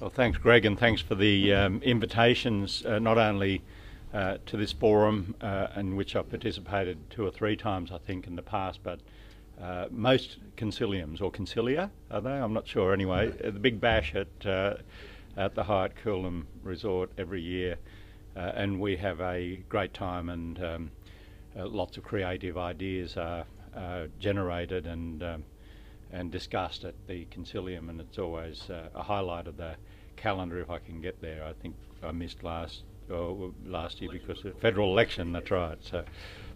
Well, thanks, Greg, and thanks for the invitations, not only to this forum, in which I've participated 2 or 3 times, I think, in the past, but most conciliums, or concilia, are they? I'm not sure. Anyway, the big bash at the Hyatt Coolum Resort every year, and we have a great time, and lots of creative ideas are generated and discussed at the concilium, and it's always a highlight of the calendar if I can get there. I think I missed last year because of the federal election. That's right. So,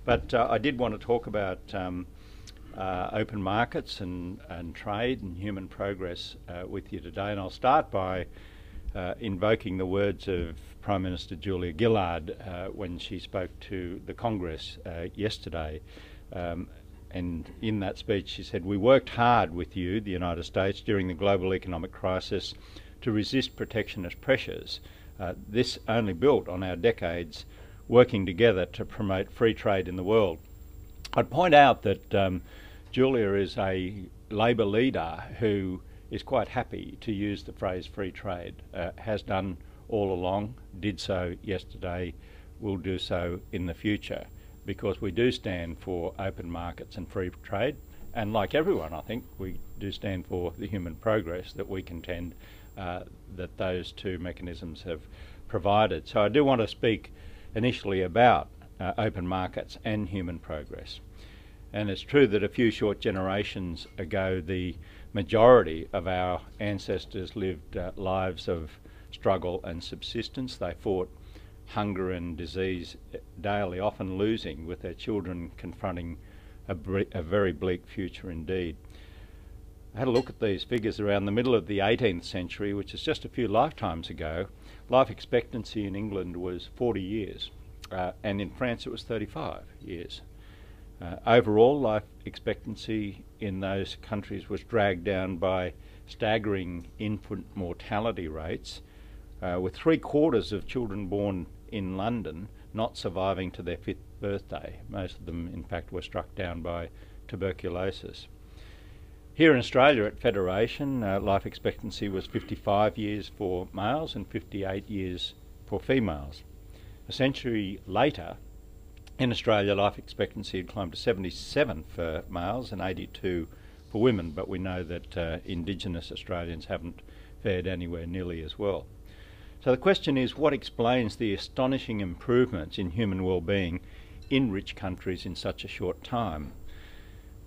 but I did want to talk about open markets and trade and human progress with you today, and I'll start by invoking the words of Prime Minister Julia Gillard when she spoke to the Congress yesterday. And in that speech she said, "We worked hard with you, the United States, during the global economic crisis to resist protectionist pressures. This only built on our decades working together to promote free trade in the world." I'd point out that Julia is a Labor leader who is quite happy to use the phrase free trade, has done all along, did so yesterday, will do so in the future, because we do stand for open markets and free trade, and like everyone, I think, we do stand for the human progress that we contend that those two mechanisms have provided. So I do want to speak initially about open markets and human progress. And it's true that a few short generations ago, the majority of our ancestors lived lives of struggle and subsistence. They fought hunger and disease daily, often losing, with their children confronting a very bleak future indeed. I had a look at these figures. Around the middle of the 18th century, which is just a few lifetimes ago, life expectancy in England was 40 years, and in France it was 35 years. Overall, life expectancy in those countries was dragged down by staggering infant mortality rates, with 3/4 of children born in London not surviving to their 5th birthday. Most of them, in fact, were struck down by tuberculosis. Here in Australia at Federation, life expectancy was 55 years for males and 58 years for females. A century later, in Australia, life expectancy had climbed to 77 for males and 82 for women, but we know that Indigenous Australians haven't fared anywhere nearly as well. So the question is, what explains the astonishing improvements in human well-being in rich countries in such a short time?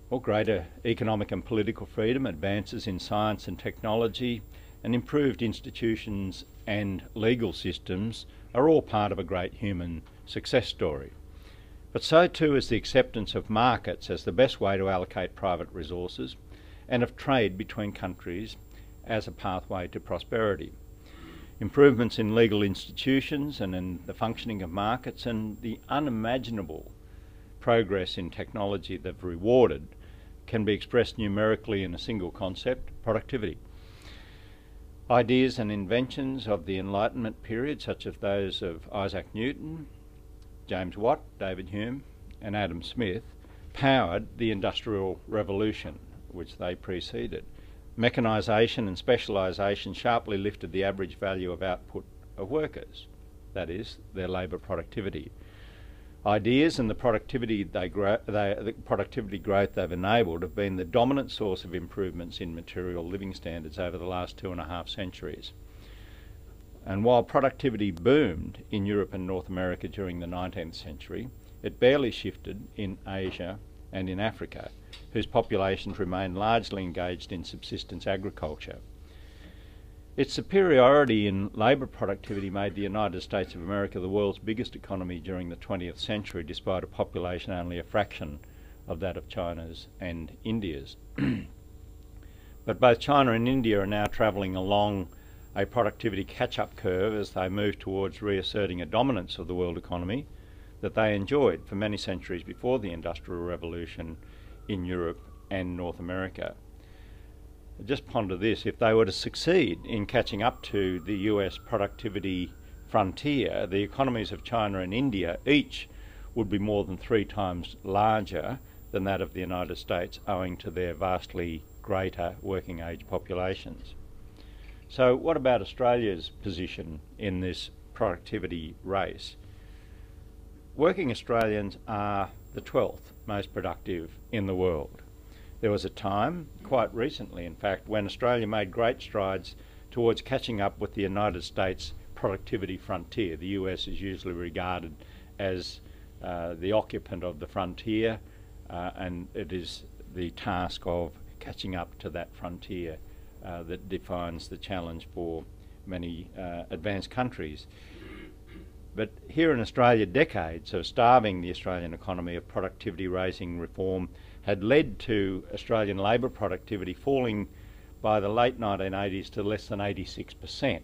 Well, greater economic and political freedom, advances in science and technology, and improved institutions and legal systems are all part of a great human success story. But so too is the acceptance of markets as the best way to allocate private resources, and of trade between countries as a pathway to prosperity. Improvements in legal institutions and in the functioning of markets, and the unimaginable progress in technology they've rewarded, can be expressed numerically in a single concept: productivity. Ideas and inventions of the Enlightenment period, such as those of Isaac Newton, James Watt, David Hume and Adam Smith, powered the Industrial Revolution, which they preceded. Mechanisation and specialisation sharply lifted the average value of output of workers, that is, their labour productivity. Ideas and the productivity growth they've enabled have been the dominant source of improvements in material living standards over the last 2.5 centuries. And while productivity boomed in Europe and North America during the 19th century, it barely shifted in Asia and in Africa, whose populations remained largely engaged in subsistence agriculture. Its superiority in labour productivity made the United States of America the world's biggest economy during the 20th century, despite a population only a fraction of that of China's and India's. But both China and India are now travelling along a productivity catch-up curve as they move towards reasserting a dominance of the world economy that they enjoyed for many centuries before the Industrial Revolution in Europe and North America. Just ponder this: if they were to succeed in catching up to the US productivity frontier, the economies of China and India each would be more than 3 times larger than that of the United States, owing to their vastly greater working age populations. So what about Australia's position in this productivity race? Working Australians are the 12th most productive in the world. There was a time, quite recently in fact, when Australia made great strides towards catching up with the United States productivity frontier. The US is usually regarded as the occupant of the frontier, and it is the task of catching up to that frontier that defines the challenge for many advanced countries. But here in Australia, decades of starving the Australian economy of productivity raising reform had led to Australian labour productivity falling by the late 1980s to less than 86%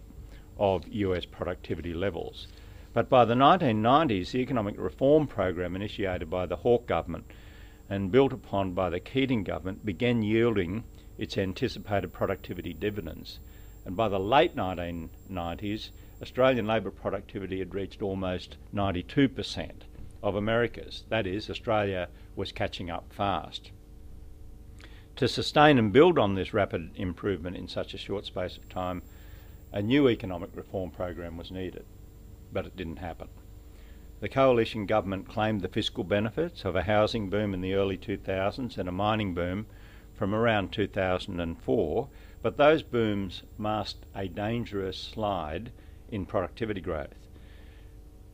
of US productivity levels. But by the 1990s, the economic reform program initiated by the Hawke government and built upon by the Keating government began yielding its anticipated productivity dividends. And by the late 1990s, Australian labour productivity had reached almost 92% of America's. That is, Australia was catching up fast. To sustain and build on this rapid improvement in such a short space of time, a new economic reform program was needed, but it didn't happen. The coalition government claimed the fiscal benefits of a housing boom in the early 2000s and a mining boom from around 2004, but those booms masked a dangerous slide in productivity growth.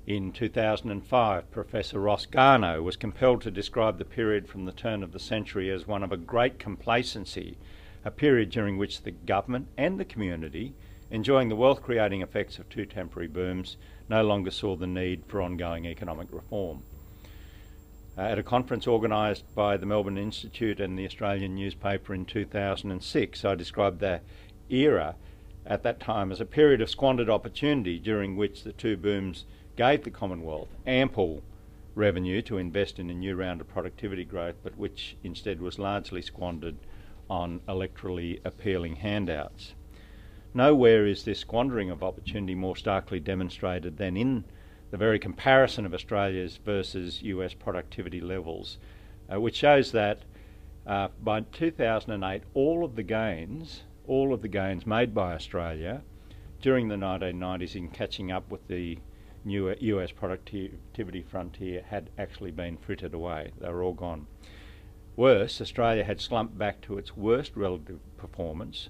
In 2005, Professor Ross Garnaut was compelled to describe the period from the turn of the century as one of a great complacency, a period during which the government and the community, enjoying the wealth-creating effects of two temporary booms, no longer saw the need for ongoing economic reform. At a conference organised by the Melbourne Institute and the Australian newspaper in 2006, I described the era at that time as a period of squandered opportunity during which the two booms gave the Commonwealth ample revenue to invest in a new round of productivity growth, but which instead was largely squandered on electorally appealing handouts. Nowhere is this squandering of opportunity more starkly demonstrated than in the very comparison of Australia's versus US productivity levels, which shows that by 2008 all of the gains made by Australia during the 1990s in catching up with the new US productivity frontier had actually been frittered away. They were all gone. Worse, Australia had slumped back to its worst relative performance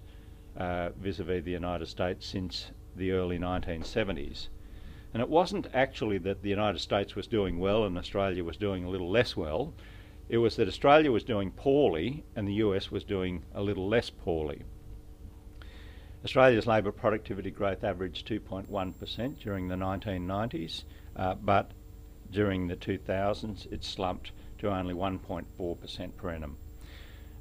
vis-a-vis the United States since the early 1970s. And it wasn't actually that the United States was doing well and Australia was doing a little less well. It was that Australia was doing poorly and the US was doing a little less poorly. Australia's labour productivity growth averaged 2.1% during the 1990s, but during the 2000s it slumped to only 1.4% per annum.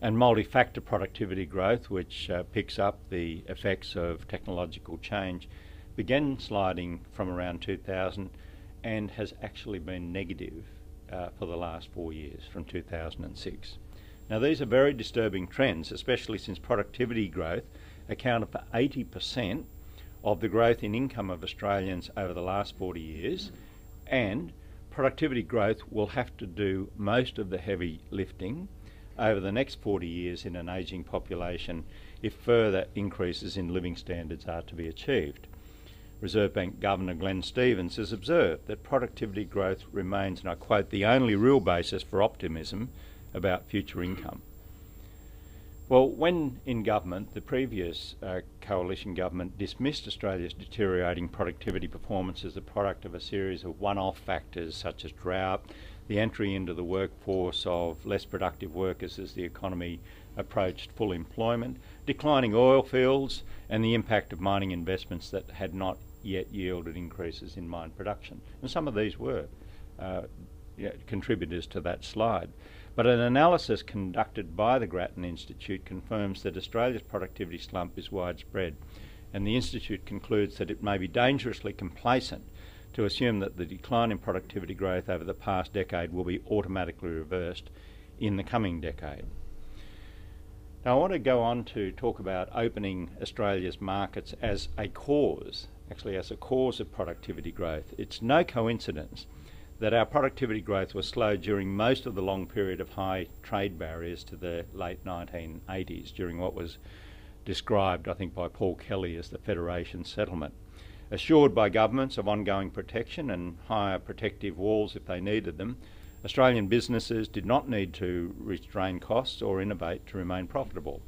And multi-factor productivity growth, which picks up the effects of technological change, began sliding from around 2000 and has actually been negative for the last 4 years, from 2006. Now these are very disturbing trends, especially since productivity growth accounted for 80% of the growth in income of Australians over the last 40 years, and productivity growth will have to do most of the heavy lifting over the next 40 years in an ageing population if further increases in living standards are to be achieved. Reserve Bank Governor Glenn Stevens has observed that productivity growth remains, and I quote, the only real basis for optimism about future income. Well, when in government, the previous coalition government dismissed Australia's deteriorating productivity performance as a product of a series of one-off factors such as drought, the entry into the workforce of less productive workers as the economy approached full employment, declining oil fields, and the impact of mining investments that had not yet yielded increases in mine production. And some of these were contributors to that slide. But an analysis conducted by the Grattan Institute confirms that Australia's productivity slump is widespread, and the Institute concludes that it may be dangerously complacent to assume that the decline in productivity growth over the past decade will be automatically reversed in the coming decade. Now I want to go on to talk about opening Australia's markets as a cause, actually as a cause of productivity growth. It's no coincidence that our productivity growth was slow during most of the long period of high trade barriers to the late 1980s, during what was described, I think, by Paul Kelly as the Federation settlement. Assured by governments of ongoing protection and higher protective walls if they needed them, Australian businesses did not need to restrain costs or innovate to remain profitable.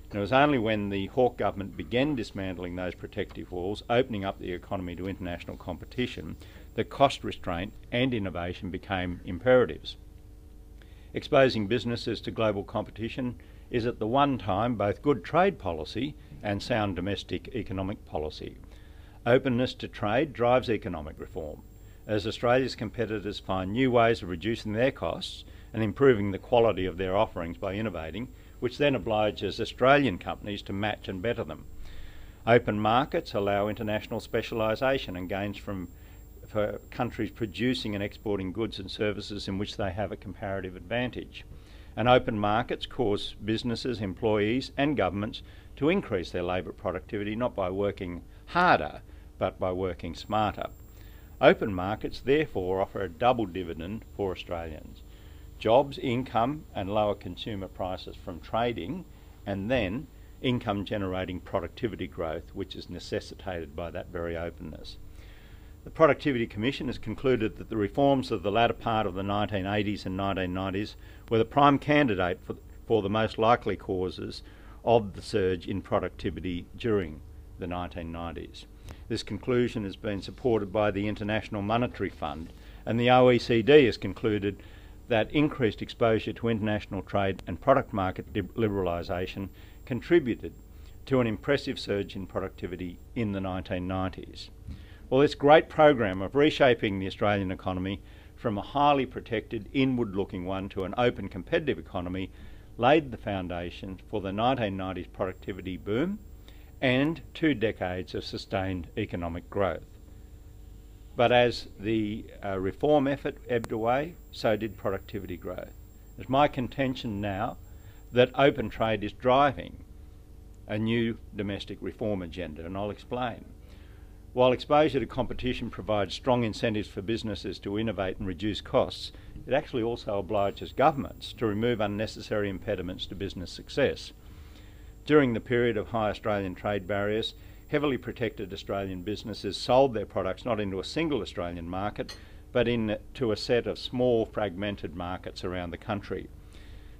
And it was only when the Hawke government began dismantling those protective walls, opening up the economy to international competition, that cost restraint and innovation became imperatives. Exposing businesses to global competition is at the one time both good trade policy and sound domestic economic policy. Openness to trade drives economic reform, as Australia's competitors find new ways of reducing their costs and improving the quality of their offerings by innovating, which then obliges Australian companies to match and better them. Open markets allow international specialisation and gains for countries producing and exporting goods and services in which they have a comparative advantage. And open markets cause businesses, employees and governments to increase their labour productivity, not by working harder, but by working smarter. Open markets therefore offer a double dividend for Australians: jobs, income and lower consumer prices from trading, and then income generating productivity growth, which is necessitated by that very openness. The Productivity Commission has concluded that the reforms of the latter part of the 1980s and 1990s were the prime candidate for the most likely causes of the surge in productivity during the 1990s. This conclusion has been supported by the International Monetary Fund, and the OECD has concluded that increased exposure to international trade and product market liberalisation contributed to an impressive surge in productivity in the 1990s. Well, this great program of reshaping the Australian economy from a highly protected, inward-looking one to an open, competitive economy laid the foundation for the 1990s productivity boom and 2 decades of sustained economic growth. But as the reform effort ebbed away, so did productivity growth. It's my contention now that open trade is driving a new domestic reform agenda, and I'll explain. While exposure to competition provides strong incentives for businesses to innovate and reduce costs, it actually also obliges governments to remove unnecessary impediments to business success. During the period of high Australian trade barriers, heavily protected Australian businesses sold their products not into a single Australian market, but into a set of small fragmented markets around the country.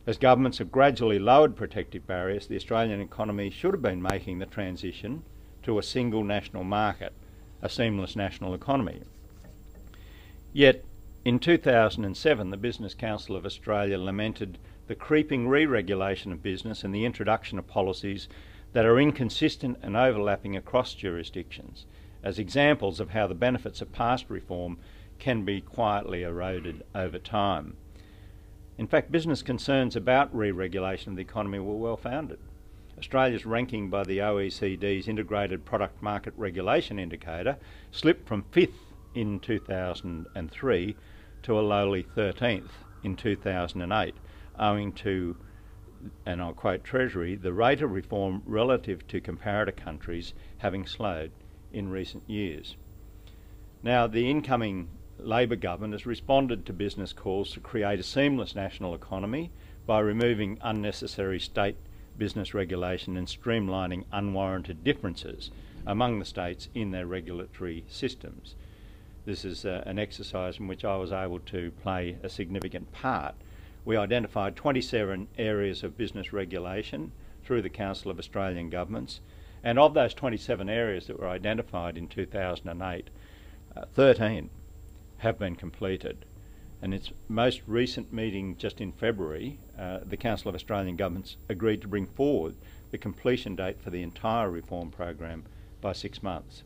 As governments have gradually lowered protective barriers, the Australian economy should have been making the transition to a single national market, a seamless national economy. Yet, in 2007, the Business Council of Australia lamented the creeping re-regulation of business and the introduction of policies that are inconsistent and overlapping across jurisdictions, as examples of how the benefits of past reform can be quietly eroded over time. In fact, business concerns about re-regulation of the economy were well founded. Australia's ranking by the OECD's Integrated Product Market Regulation Indicator slipped from 5th in 2003 to a lowly 13th in 2008, owing to, and I'll quote Treasury, the rate of reform relative to comparator countries having slowed in recent years. Now, the incoming Labor government has responded to business calls to create a seamless national economy by removing unnecessary state business regulation and streamlining unwarranted differences among the states in their regulatory systems. This is an exercise in which I was able to play a significant part. We identified 27 areas of business regulation through the Council of Australian Governments, and of those 27 areas that were identified in 2008, 13 have been completed. In its most recent meeting just in February, the Council of Australian Governments agreed to bring forward the completion date for the entire reform program by 6 months.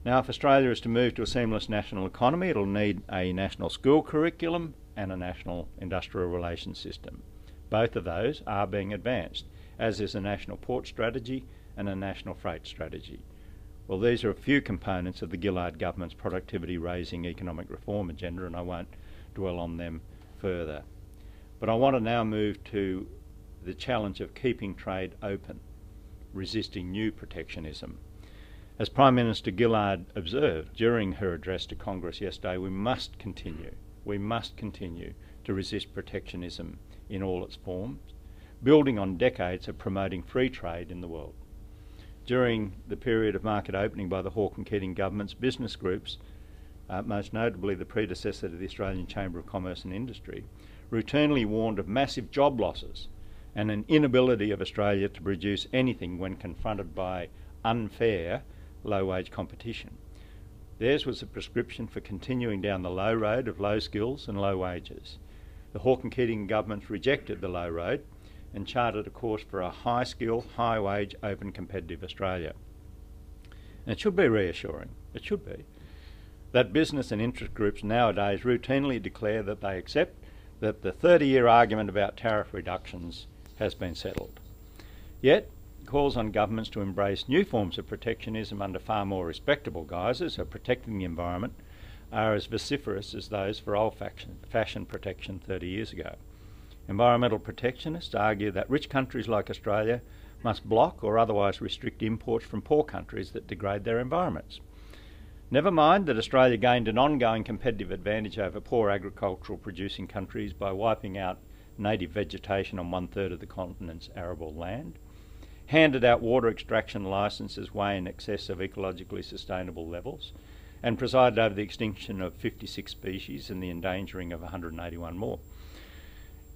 Now, if Australia is to move to a seamless national economy, it'll need a national school curriculum and a national industrial relations system. Both of those are being advanced, as is a national port strategy and a national freight strategy. Well, these are a few components of the Gillard government's productivity-raising economic reform agenda, and I won't dwell on them further. But I want to now move to the challenge of keeping trade open, resisting new protectionism. As Prime Minister Gillard observed during her address to Congress yesterday, we must continue to resist protectionism in all its forms, building on decades of promoting free trade in the world. During the period of market opening by the Hawke and Keating governments, business groups, most notably the predecessor to the Australian Chamber of Commerce and Industry, routinely warned of massive job losses and an inability of Australia to produce anything when confronted by unfair low-wage competition. Theirs was a prescription for continuing down the low road of low skills and low wages. The Hawke and Keating governments rejected the low road and charted a course for a high-skill, high-wage, open, competitive Australia. And it should be reassuring, it should be, that business and interest groups nowadays routinely declare that they accept that the 30-year argument about tariff reductions has been settled. Yet, calls on governments to embrace new forms of protectionism under far more respectable guises of protecting the environment are as vociferous as those for old-fashioned protection 30 years ago. Environmental protectionists argue that rich countries like Australia must block or otherwise restrict imports from poor countries that degrade their environments. Never mind that Australia gained an ongoing competitive advantage over poor agricultural producing countries by wiping out native vegetation on 1/3 of the continent's arable land, handed out water extraction licences way in excess of ecologically sustainable levels, and presided over the extinction of 56 species and the endangering of 181 more.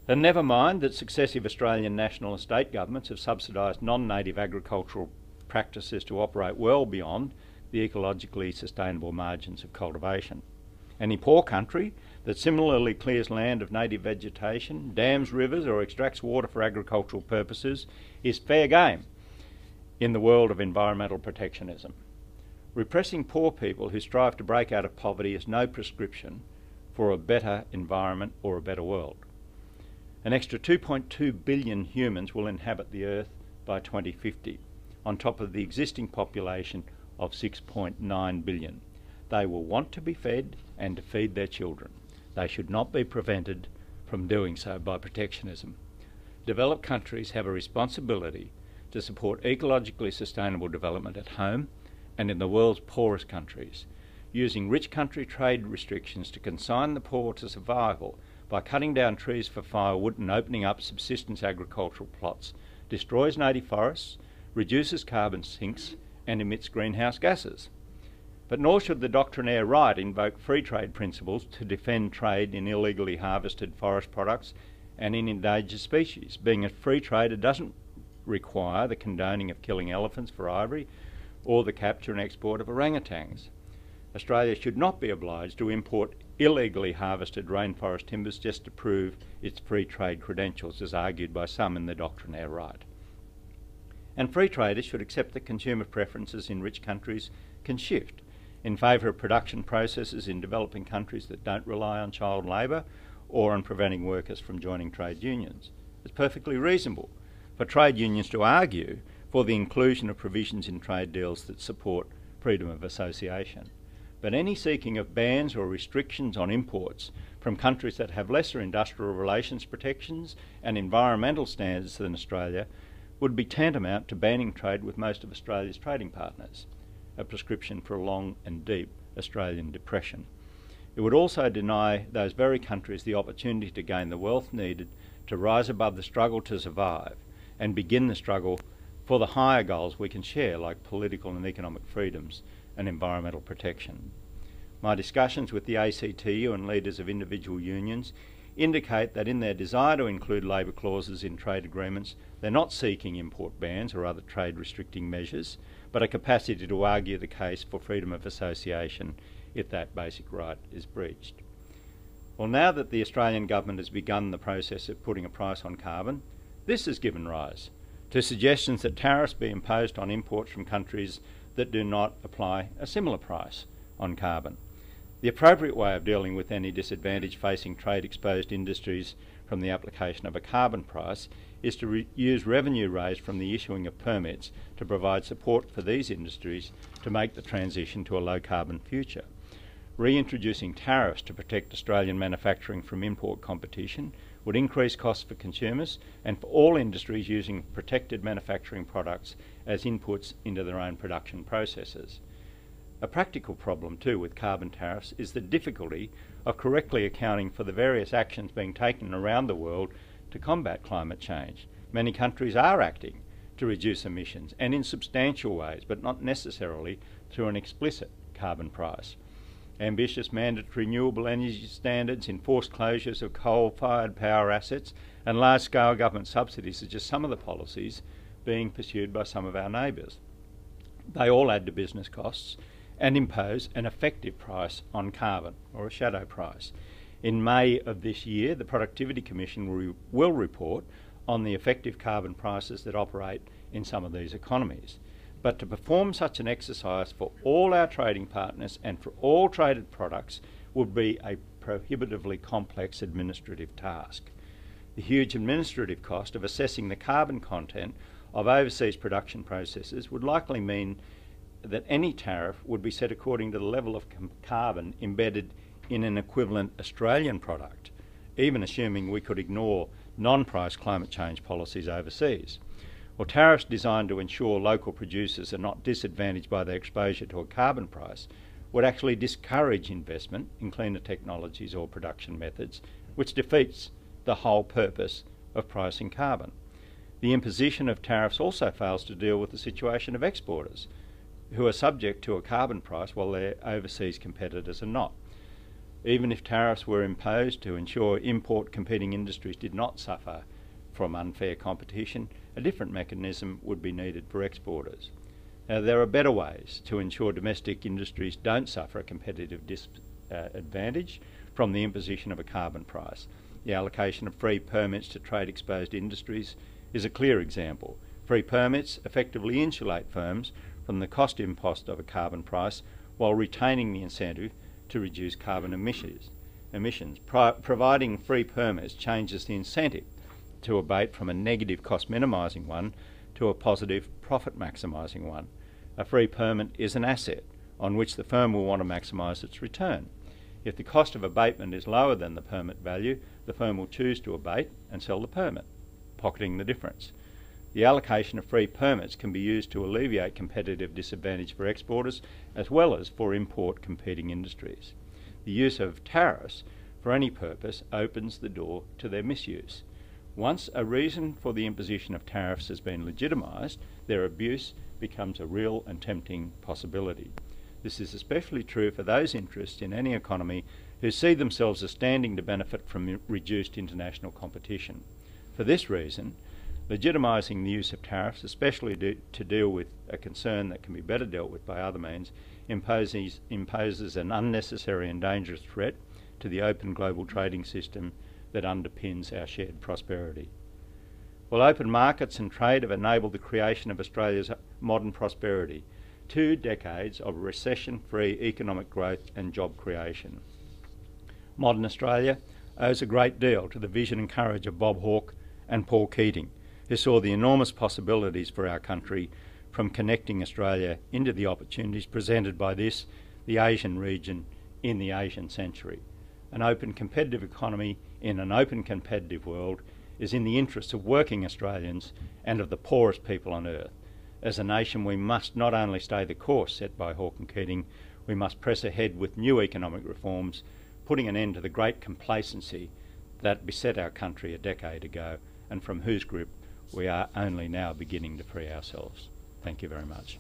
And never mind that successive Australian national and state governments have subsidised non-native agricultural practices to operate well beyond the ecologically sustainable margins of cultivation. Any poor country that similarly clears land of native vegetation, dams rivers or extracts water for agricultural purposes is fair game in the world of environmental protectionism. Repressing poor people who strive to break out of poverty is no prescription for a better environment or a better world. An extra 2.2 billion humans will inhabit the Earth by 2050, on top of the existing population of 6.9 billion. They will want to be fed and to feed their children. They should not be prevented from doing so by protectionism. Developed countries have a responsibility to support ecologically sustainable development at home and in the world's poorest countries. Using rich country trade restrictions to consign the poor to survival by cutting down trees for firewood and opening up subsistence agricultural plots destroys native forests, reduces carbon sinks and emits greenhouse gases. But nor should the doctrinaire right invoke free trade principles to defend trade in illegally harvested forest products and in endangered species. Being a free trader doesn't require the condoning of killing elephants for ivory or the capture and export of orangutans. Australia should not be obliged to import illegally harvested rainforest timbers just to prove its free trade credentials, as argued by some in the doctrinaire right. And free traders should accept that consumer preferences in rich countries can shift in favour of production processes in developing countries that don't rely on child labour or on preventing workers from joining trade unions. It's perfectly reasonable for trade unions to argue for the inclusion of provisions in trade deals that support freedom of association. But any seeking of bans or restrictions on imports from countries that have lesser industrial relations protections and environmental standards than Australia would be tantamount to banning trade with most of Australia's trading partners, a prescription for a long and deep Australian depression. It would also deny those very countries the opportunity to gain the wealth needed to rise above the struggle to survive and begin the struggle for the higher goals we can share, like political and economic freedoms and environmental protection. My discussions with the ACTU and leaders of individual unions indicate that in their desire to include labour clauses in trade agreements, they're not seeking import bans or other trade restricting measures, but a capacity to argue the case for freedom of association if that basic right is breached. Well, now that the Australian government has begun the process of putting a price on carbon, this has given rise to suggestions that tariffs be imposed on imports from countries that do not apply a similar price on carbon. The appropriate way of dealing with any disadvantage facing trade-exposed industries from the application of a carbon price is to use revenue raised from the issuing of permits to provide support for these industries to make the transition to a low-carbon future. Reintroducing tariffs to protect Australian manufacturing from import competition would increase costs for consumers and for all industries using protected manufacturing products as inputs into their own production processes. A practical problem too with carbon tariffs is the difficulty of correctly accounting for the various actions being taken around the world to combat climate change. Many countries are acting to reduce emissions, and in substantial ways, but not necessarily through an explicit carbon price. Ambitious mandatory renewable energy standards, enforced closures of coal-fired power assets, and large-scale government subsidies are just some of the policies being pursued by some of our neighbours. They all add to business costs and impose an effective price on carbon, or a shadow price. In May of this year, the Productivity Commission will report on the effective carbon prices that operate in some of these economies. But to perform such an exercise for all our trading partners and for all traded products would be a prohibitively complex administrative task. The huge administrative cost of assessing the carbon content of overseas production processes would likely mean that any tariff would be set according to the level of carbon embedded in an equivalent Australian product, even assuming we could ignore non-price climate change policies overseas. Or tariffs designed to ensure local producers are not disadvantaged by their exposure to a carbon price would actually discourage investment in cleaner technologies or production methods, which defeats the whole purpose of pricing carbon. The imposition of tariffs also fails to deal with the situation of exporters, who are subject to a carbon price while their overseas competitors are not. Even if tariffs were imposed to ensure import competing industries did not suffer from unfair competition, a different mechanism would be needed for exporters. Now, there are better ways to ensure domestic industries don't suffer a competitive disadvantage from the imposition of a carbon price. The allocation of free permits to trade-exposed industries is a clear example. Free permits effectively insulate firms from the cost impost of a carbon price while retaining the incentive to reduce carbon emissions. Providing free permits changes the incentive to abate from a negative cost minimising one to a positive profit maximising one. A free permit is an asset on which the firm will want to maximise its return. If the cost of abatement is lower than the permit value, the firm will choose to abate and sell the permit, pocketing the difference. The allocation of free permits can be used to alleviate competitive disadvantage for exporters as well as for import competing industries. The use of tariffs for any purpose opens the door to their misuse. Once a reason for the imposition of tariffs has been legitimised, their abuse becomes a real and tempting possibility. This is especially true for those interests in any economy who see themselves as standing to benefit from reduced international competition. For this reason, legitimising the use of tariffs, especially to deal with a concern that can be better dealt with by other means, imposes an unnecessary and dangerous threat to the open global trading system that underpins our shared prosperity. Well, open markets and trade have enabled the creation of Australia's modern prosperity, 2 decades of recession-free economic growth and job creation. Modern Australia owes a great deal to the vision and courage of Bob Hawke and Paul Keating, who saw the enormous possibilities for our country from connecting Australia into the opportunities presented by this, the Asian region, in the Asian century. An open competitive economy in an open competitive world is in the interests of working Australians and of the poorest people on earth. As a nation, we must not only stay the course set by Hawke and Keating, we must press ahead with new economic reforms, putting an end to the great complacency that beset our country a decade ago and from whose grip we are only now beginning to free ourselves. Thank you very much.